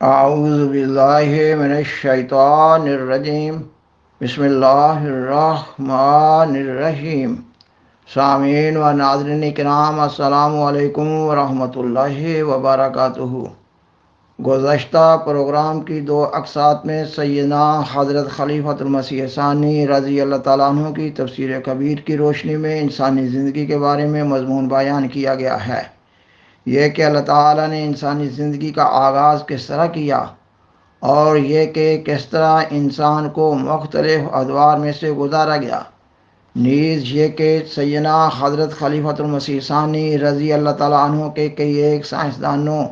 اعوذ باللہ من الشیطان الرجیم بسم اللہ الرحمن الرحیم۔ سامعین و ناظرین کرام، السلام علیکم ورحمۃ اللہ وبرکاتہ۔ گزشتہ پروگرام کی دو اقساط میں سیدنا حضرت خلیفۃ المسیح ثانی رضی اللہ تعالیٰ عنہ کی تفسیر کبیر کی روشنی میں انسانی زندگی کے بارے میں مضمون بیان کیا گیا ہے۔ یہ کہ اللہ تعالیٰ نے انسانی زندگی کا آغاز کس طرح کیا، اور یہ کہ کس طرح انسان کو مختلف ادوار میں سے گزارا گیا، نیز یہ کہ سیدنا حضرت خلیفۃ المسیح ثانی رضی اللہ تعالیٰ عنہ کے کئی ایک سائنسدانوں،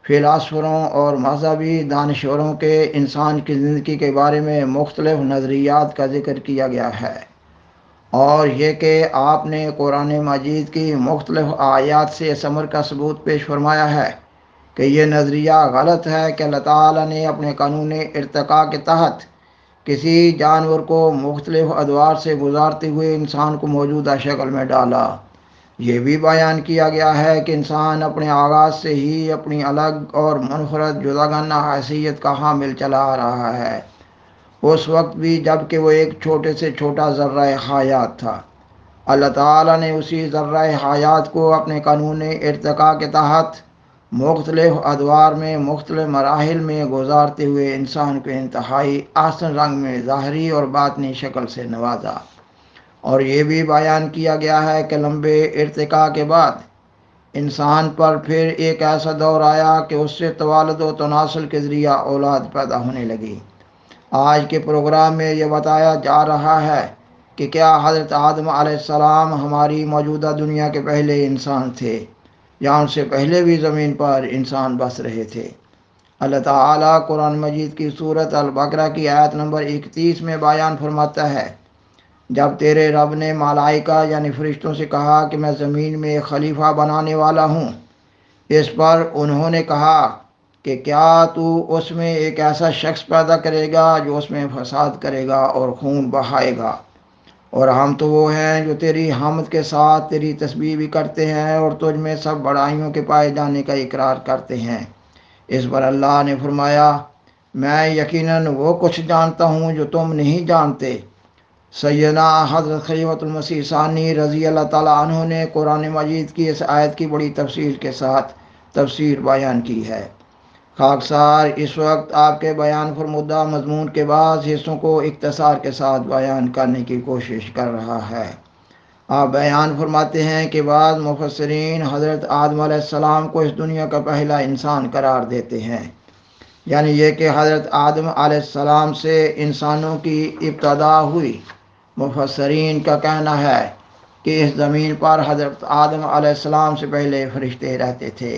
فلاسفروں اور مذہبی دانشوروں کے انسان کی زندگی کے بارے میں مختلف نظریات کا ذکر کیا گیا ہے، اور یہ کہ آپ نے قرآن مجید کی مختلف آیات سے اس امر کا ثبوت پیش فرمایا ہے کہ یہ نظریہ غلط ہے کہ اللہ تعالیٰ نے اپنے قانون ارتقاء کے تحت کسی جانور کو مختلف ادوار سے گزارتے ہوئے انسان کو موجودہ شکل میں ڈالا۔ یہ بھی بیان کیا گیا ہے کہ انسان اپنے آغاز سے ہی اپنی الگ اور منفرد جداگانہ حیثیت کا حامل چلا آ رہا ہے، اس وقت بھی جب کہ وہ ایک چھوٹے سے چھوٹا ذرہ حیات تھا۔ اللہ تعالیٰ نے اسی ذرہ حیات کو اپنے قانون ارتقاء کے تحت مختلف ادوار میں مختلف مراحل میں گزارتے ہوئے انسان کو انتہائی احسن رنگ میں ظاہری اور باطنی شکل سے نوازا، اور یہ بھی بیان کیا گیا ہے کہ لمبے ارتقاء کے بعد انسان پر پھر ایک ایسا دور آیا کہ اس سے توالد و تناسل کے ذریعہ اولاد پیدا ہونے لگی۔ آج کے پروگرام میں یہ بتایا جا رہا ہے کہ کیا حضرت آدم علیہ السلام ہماری موجودہ دنیا کے پہلے انسان تھے، یا ان سے پہلے بھی زمین پر انسان بس رہے تھے؟ اللہ تعالیٰ قرآن مجید کی سورۃ البقرہ کی آیت نمبر 31 میں بیان فرماتا ہے، جب تیرے رب نے ملائکہ یعنی فرشتوں سے کہا کہ میں زمین میں ایک خلیفہ بنانے والا ہوں، اس پر انہوں نے کہا کہ کیا تو اس میں ایک ایسا شخص پیدا کرے گا جو اس میں فساد کرے گا اور خون بہائے گا، اور ہم تو وہ ہیں جو تیری حمد کے ساتھ تیری تسبیح بھی کرتے ہیں اور تجھ میں سب بڑائیوں کے پائے جانے کا اقرار کرتے ہیں۔ اس پر اللہ نے فرمایا، میں یقیناً وہ کچھ جانتا ہوں جو تم نہیں جانتے۔ سیدنا حضرت خلیفۃ المسیح ثانی رضی اللہ تعالیٰ عنہ نے قرآن مجید کی اس آیت کی بڑی تفصیل کے ساتھ تفسیر بیان کی ہے۔ خاکسار اس وقت آپ کے بیان فرمودہ مضمون کے بعض حصوں کو اختصار کے ساتھ بیان کرنے کی کوشش کر رہا ہے۔ آپ بیان فرماتے ہیں کہ بعض مفسرین حضرت آدم علیہ السلام کو اس دنیا کا پہلا انسان قرار دیتے ہیں، یعنی یہ کہ حضرت آدم علیہ السلام سے انسانوں کی ابتدا ہوئی۔ مفسرین کا کہنا ہے کہ اس زمین پر حضرت آدم علیہ السلام سے پہلے فرشتے رہتے تھے۔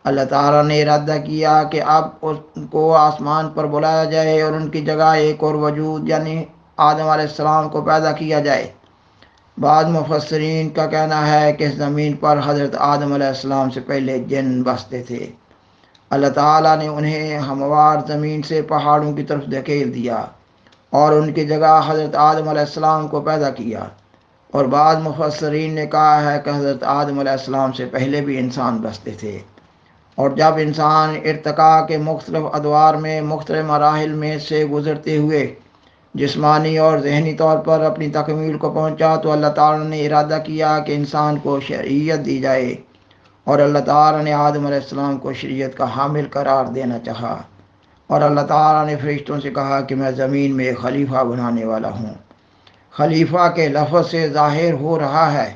اللہ تعالیٰ نے ارادہ کیا کہ اب ان کو آسمان پر بلایا جائے اور ان کی جگہ ایک اور وجود یعنی آدم علیہ السلام کو پیدا کیا جائے۔ بعض مفسرین کا کہنا ہے کہ اس زمین پر حضرت آدم علیہ السلام سے پہلے جن بستے تھے۔ اللہ تعالیٰ نے انہیں ہموار زمین سے پہاڑوں کی طرف دھکیل دیا اور ان کی جگہ حضرت آدم علیہ السلام کو پیدا کیا، اور بعض مفسرین نے کہا ہے کہ حضرت آدم علیہ السلام سے پہلے بھی انسان بستے تھے، اور جب انسان ارتقاء کے مختلف ادوار میں مختلف مراحل میں سے گزرتے ہوئے جسمانی اور ذہنی طور پر اپنی تکمیل کو پہنچا تو اللہ تعالیٰ نے ارادہ کیا کہ انسان کو شریعت دی جائے، اور اللہ تعالیٰ نے آدم علیہ السلام کو شریعت کا حامل قرار دینا چاہا، اور اللہ تعالیٰ نے فرشتوں سے کہا کہ میں زمین میں ایک خلیفہ بنانے والا ہوں۔ خلیفہ کے لفظ سے ظاہر ہو رہا ہے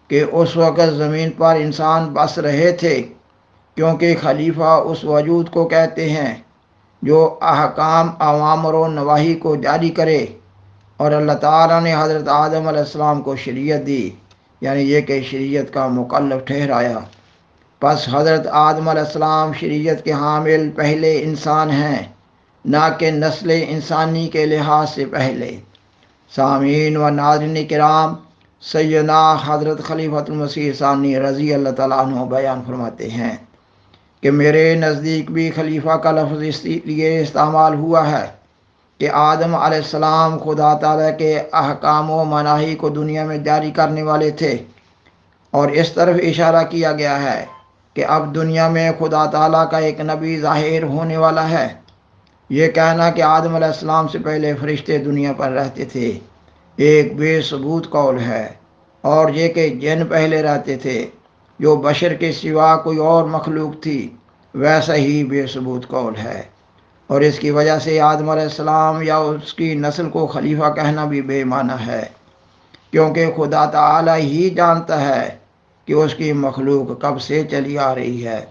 کہ اس وقت زمین پر انسان بس رہے تھے، کیونکہ خلیفہ اس وجود کو کہتے ہیں جو احکام اوامر و نواہی کو جاری کرے، اور اللہ تعالیٰ نے حضرت آدم علیہ السلام کو شریعت دی، یعنی یہ کہ شریعت کا مکلف ٹھہرایا۔ پس حضرت آدم علیہ السلام شریعت کے حامل پہلے انسان ہیں، نہ کہ نسل انسانی کے لحاظ سے پہلے۔ سامعین و ناظرین کرام، سیدنا حضرت خلیفۃ المسیح ثانی رضی اللہ تعالیٰ عنہ بیان فرماتے ہیں کہ میرے نزدیک بھی خلیفہ کا لفظ اس لیے استعمال ہوا ہے کہ آدم علیہ السلام خدا تعالیٰ کے احکام و مناہی کو دنیا میں جاری کرنے والے تھے، اور اس طرف اشارہ کیا گیا ہے کہ اب دنیا میں خدا تعالیٰ کا ایک نبی ظاہر ہونے والا ہے۔ یہ کہنا کہ آدم علیہ السلام سے پہلے فرشتے دنیا پر رہتے تھے ایک بے ثبوت قول ہے، اور یہ کہ جن پہلے رہتے تھے جو بشر کے سوا کوئی اور مخلوق تھی، ویسا ہی بے ثبوت قول ہے، اور اس کی وجہ سے آدم علیہ السلام یا اس کی نسل کو خلیفہ کہنا بھی بے معنی ہے، کیونکہ خدا تعالی ہی جانتا ہے کہ اس کی مخلوق کب سے چلی آ رہی ہے۔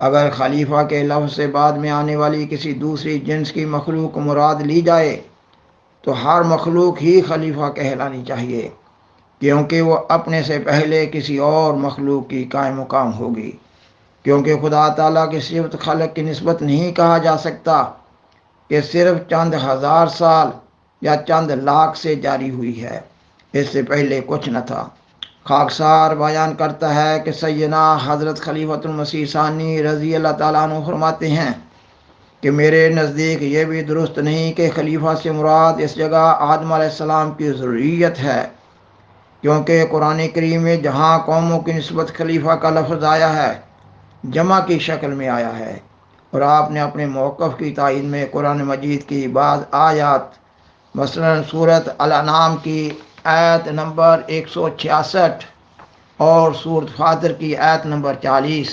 اگر خلیفہ کے لفظ سے بعد میں آنے والی کسی دوسری جنس کی مخلوق مراد لی جائے تو ہر مخلوق ہی خلیفہ کہلانی چاہیے، کیونکہ وہ اپنے سے پہلے کسی اور مخلوق کی قائم مقام ہوگی، کیونکہ خدا تعالیٰ کی صفت خلق کی نسبت نہیں کہا جا سکتا کہ صرف چند ہزار سال یا چند لاکھ سے جاری ہوئی ہے، اس سے پہلے کچھ نہ تھا۔ خاکسار بیان کرتا ہے کہ سیدنا حضرت خلیفۃ المسیح ثانی رضی اللہ تعالیٰ عنہ فرماتے ہیں کہ میرے نزدیک یہ بھی درست نہیں کہ خلیفہ سے مراد اس جگہ آدم علیہ السلام کی ضروریت ہے، کیونکہ قرآن کریم میں جہاں قوموں کی نسبت خلیفہ کا لفظ آیا ہے جمع کی شکل میں آیا ہے، اور آپ نے اپنے موقف کی تائید میں قرآن مجید کی بعض آیات مثلا سورۃ الانعام کی آیت نمبر 166 اور سورۃ فاطر کی آیت نمبر 40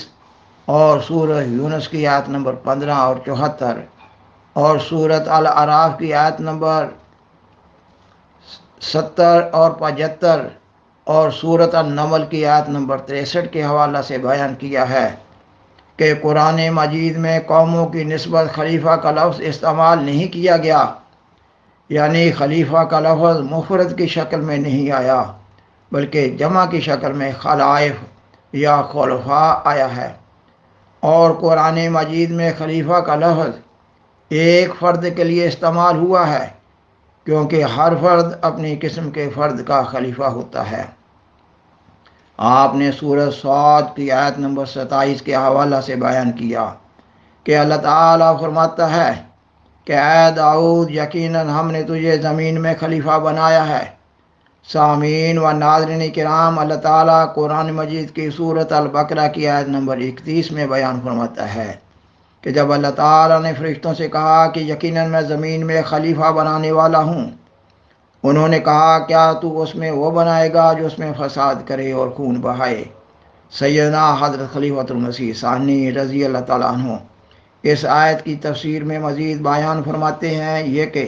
اور سورہ یونس کی آیت نمبر 15 اور 74 اور سورۃ الاعراف کی آیت نمبر 70 اور 75 اور سورۃ النمل کی آیت نمبر 63 کے حوالہ سے بیان کیا ہے کہ قرآن مجید میں قوموں کی نسبت خلیفہ کا لفظ استعمال نہیں کیا گیا، یعنی خلیفہ کا لفظ مفرد کی شکل میں نہیں آیا بلکہ جمع کی شکل میں خلائف یا خلفاء آیا ہے، اور قرآن مجید میں خلیفہ کا لفظ ایک فرد کے لیے استعمال ہوا ہے، کیونکہ ہر فرد اپنی قسم کے فرد کا خلیفہ ہوتا ہے۔ آپ نے سورہ صاد کی آیت نمبر 27 کے حوالہ سے بیان کیا کہ اللہ تعالیٰ فرماتا ہے کہ اے داؤد، یقیناً ہم نے تجھے زمین میں خلیفہ بنایا ہے۔ سامعین و ناظرین کرام، اللہ تعالیٰ قرآن مجید کی سورۃ البقرہ کی آیت نمبر 31 میں بیان فرماتا ہے کہ جب اللہ تعالیٰ نے فرشتوں سے کہا کہ یقیناً میں زمین میں خلیفہ بنانے والا ہوں، انہوں نے کہا کیا تو اس میں وہ بنائے گا جو اس میں فساد کرے اور خون بہائے؟ سیدنا حضرت خلیفۃ المسیح ثانی رضی اللہ تعالیٰ عنہ اس آیت کی تفسیر میں مزید بیان فرماتے ہیں یہ کہ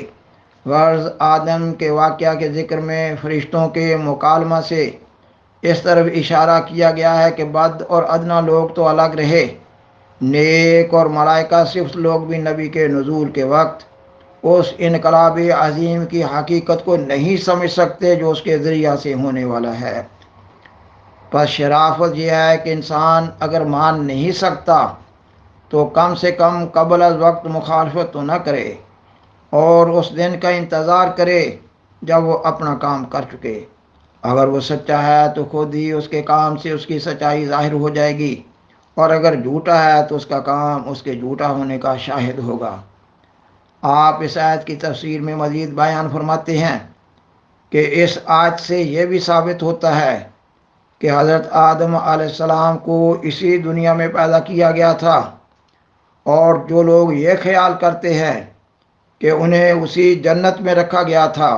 غرض آدم کے واقعہ کے ذکر میں فرشتوں کے مکالمہ سے اس طرف اشارہ کیا گیا ہے کہ بد اور ادنا لوگ تو الگ رہے، نیک اور ملائکہ صفت لوگ بھی نبی کے نزول کے وقت اس انقلاب عظیم کی حقیقت کو نہیں سمجھ سکتے جو اس کے ذریعہ سے ہونے والا ہے۔ پس شرافت یہ ہے کہ انسان اگر مان نہیں سکتا تو کم سے کم قبل از وقت مخالفت تو نہ کرے، اور اس دن کا انتظار کرے جب وہ اپنا کام کر چکے۔ اگر وہ سچا ہے تو خود ہی اس کے کام سے اس کی سچائی ظاہر ہو جائے گی، اور اگر جھوٹا ہے تو اس کا کام اس کے جھوٹا ہونے کا شاہد ہوگا۔ آپ اس آیت کی تفسیر میں مزید بیان فرماتے ہیں کہ اس آیت سے یہ بھی ثابت ہوتا ہے کہ حضرت آدم علیہ السلام کو اسی دنیا میں پیدا کیا گیا تھا، اور جو لوگ یہ خیال کرتے ہیں کہ انہیں اسی جنت میں رکھا گیا تھا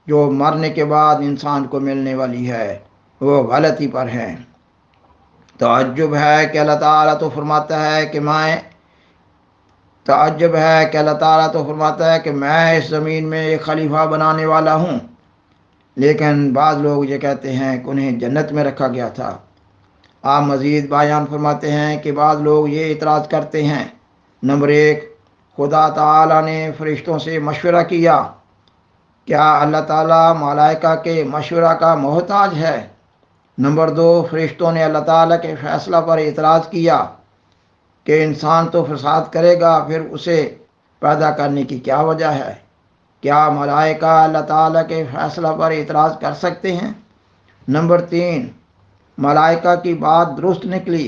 جو مرنے کے بعد انسان کو ملنے والی ہے، وہ غلطی پر ہیں۔ تعجب ہے کہ اللہ تعالیٰ تو فرماتا ہے کہ میں اس زمین میں ایک خلیفہ بنانے والا ہوں، لیکن بعض لوگ یہ کہتے ہیں کہ انہیں جنت میں رکھا گیا تھا۔ آپ مزید بیان فرماتے ہیں کہ بعض لوگ یہ اعتراض کرتے ہیں، نمبر 1، خدا تعالیٰ نے فرشتوں سے مشورہ کیا، کیا اللہ تعالیٰ ملائکہ کے مشورہ کا محتاج ہے؟ نمبر 2، فرشتوں نے اللہ تعالیٰ کے فیصلہ پر اعتراض کیا کہ انسان تو فساد کرے گا، پھر اسے پیدا کرنے کی کیا وجہ ہے؟ کیا ملائکہ اللہ تعالیٰ کے فیصلہ پر اعتراض کر سکتے ہیں؟ نمبر 3، ملائکہ کی بات درست نکلی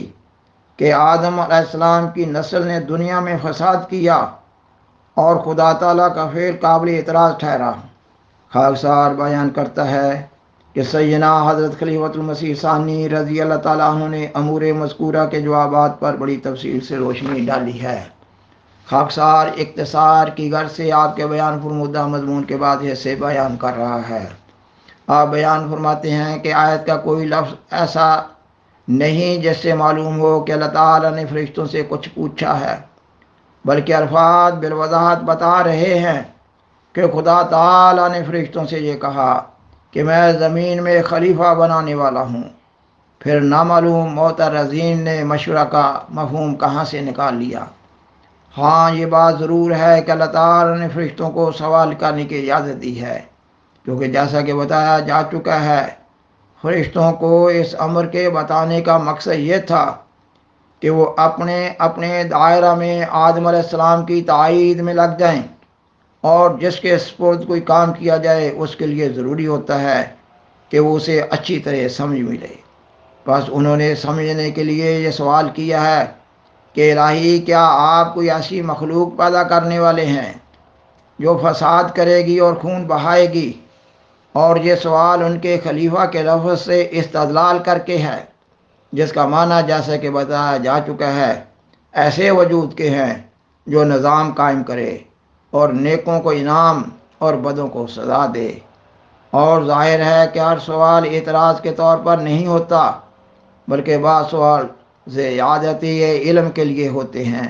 کہ آدم علیہ السلام کی نسل نے دنیا میں فساد کیا اور خدا تعالیٰ کا فعل قابل اعتراض ٹھہرا۔ خاکسار بیان کرتا ہے کہ سیدنا حضرت خلیفۃ المسیح ثانی رضی اللہ تعالیٰ عنہ نے امور مذکورہ کے جوابات پر بڑی تفصیل سے روشنی ڈالی ہے۔ خاکسار اختصار کی غرض سے آپ کے بیان فرمودہ مضمون کے بعد حصے بیان کر رہا ہے۔ آپ بیان فرماتے ہیں کہ آیت کا کوئی لفظ ایسا نہیں جس سے معلوم ہو کہ اللہ تعالیٰ نے فرشتوں سے کچھ پوچھا ہے، بلکہ الفاظ بالوضاحت بتا رہے ہیں کہ خدا تعالیٰ نے فرشتوں سے یہ کہا کہ میں زمین میں خلیفہ بنانے والا ہوں۔ پھر نامعلوم معترضین نے مشورہ کا مفہوم کہاں سے نکال لیا۔ ہاں یہ بات ضرور ہے کہ اللہ تعالیٰ نے فرشتوں کو سوال کرنے کی اجازت دی ہے، کیونکہ جیسا کہ بتایا جا چکا ہے فرشتوں کو اس امر کے بتانے کا مقصد یہ تھا کہ وہ اپنے اپنے دائرہ میں آدم علیہ السلام کی تائید میں لگ جائیں، اور جس کے سپرد کوئی کام کیا جائے اس کے لیے ضروری ہوتا ہے کہ وہ اسے اچھی طرح سمجھ ملے۔ بس انہوں نے سمجھنے کے لیے یہ سوال کیا ہے کہ الہی کیا آپ کوئی ایسی مخلوق پیدا کرنے والے ہیں جو فساد کرے گی اور خون بہائے گی؟ اور یہ سوال ان کے خلیفہ کے لفظ سے استدلال کر کے ہے، جس کا معنی جیسا کہ بتایا جا چکا ہے ایسے وجود کے ہیں جو نظام قائم کرے اور نیکوں کو انعام اور بدوں کو سزا دے۔ اور ظاہر ہے کہ ہر سوال اعتراض کے طور پر نہیں ہوتا، بلکہ بعض سوال زیادتی علم کے لیے ہوتے ہیں۔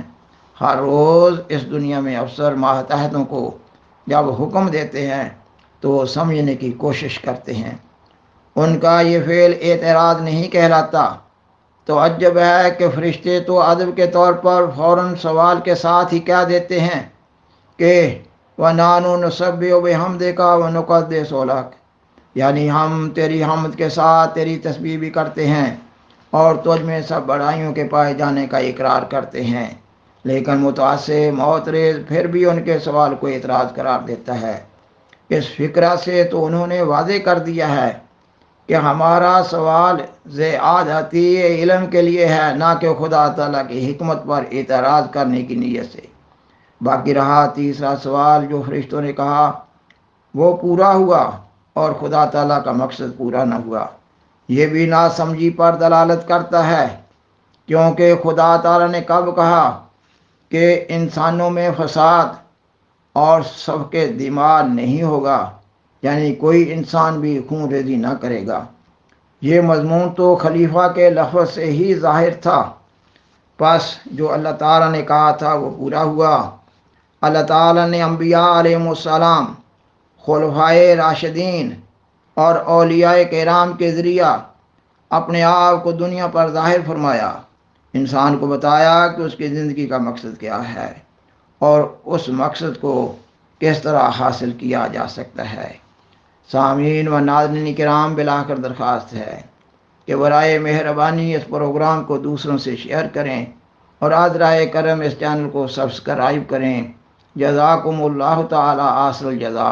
ہر روز اس دنیا میں افسر ماتحتوں کو جب حکم دیتے ہیں تو وہ سمجھنے کی کوشش کرتے ہیں، ان کا یہ فعل اعتراض نہیں کہلاتا۔ تو عجب ہے کہ فرشتے تو ادب کے طور پر فوراً سوال کے ساتھ ہی کہہ دیتے ہیں کہ وَنَحْنُ نُسَبِّحُ بِحَمْدِكَ وَنُقَدِّسُ لَكَ، یعنی ہم تیری حمد کے ساتھ تیری تسبیح بھی کرتے ہیں اور تجھ میں سب بڑائیوں کے پائے جانے کا اقرار کرتے ہیں۔ لیکن متعصب معترض پھر بھی ان کے سوال کو اعتراض قرار دیتا ہے۔ اس فکرہ سے تو انہوں نے واضح کر دیا ہے کہ ہمارا سوال زیادتی علم کے لیے ہے، نہ کہ خدا تعالیٰ کی حکمت پر اعتراض کرنے کی نیت سے۔ باقی رہا تیسرا سوال جو فرشتوں نے کہا، وہ پورا ہوا اور خدا تعالیٰ کا مقصد پورا نہ ہوا۔ یہ بھی ناسمجھی پر دلالت کرتا ہے، کیونکہ خدا تعالیٰ نے کب کہا کہ انسانوں میں فساد اور سفک دماء نہیں ہوگا، یعنی کوئی انسان بھی خون ریزی نہ کرے گا۔ یہ مضمون تو خلیفہ کے لفظ سے ہی ظاہر تھا، پس جو اللہ تعالیٰ نے کہا تھا وہ پورا ہوا۔ اللہ تعالیٰ نے انبیاء علیہ السلام، خلفائے راشدین اور اولیاء کرام کے ذریعہ اپنے آپ کو دنیا پر ظاہر فرمایا، انسان کو بتایا کہ اس کی زندگی کا مقصد کیا ہے اور اس مقصد کو کس طرح حاصل کیا جا سکتا ہے۔ سامعین و ناظرین کرام، بالآخر درخواست ہے کہ برائے مہربانی اس پروگرام کو دوسروں سے شیئر کریں اور عذرائے کرم اس چینل کو سبسکرائب کریں۔ جزاکم اللہ تعالی احسن الجزا،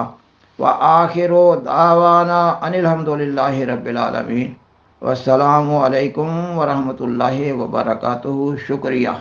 وآخر دعوانا ان الحمد للہ رب العالمین، والسلام علیکم ورحمۃ اللہ وبرکاتہ۔ شکریہ۔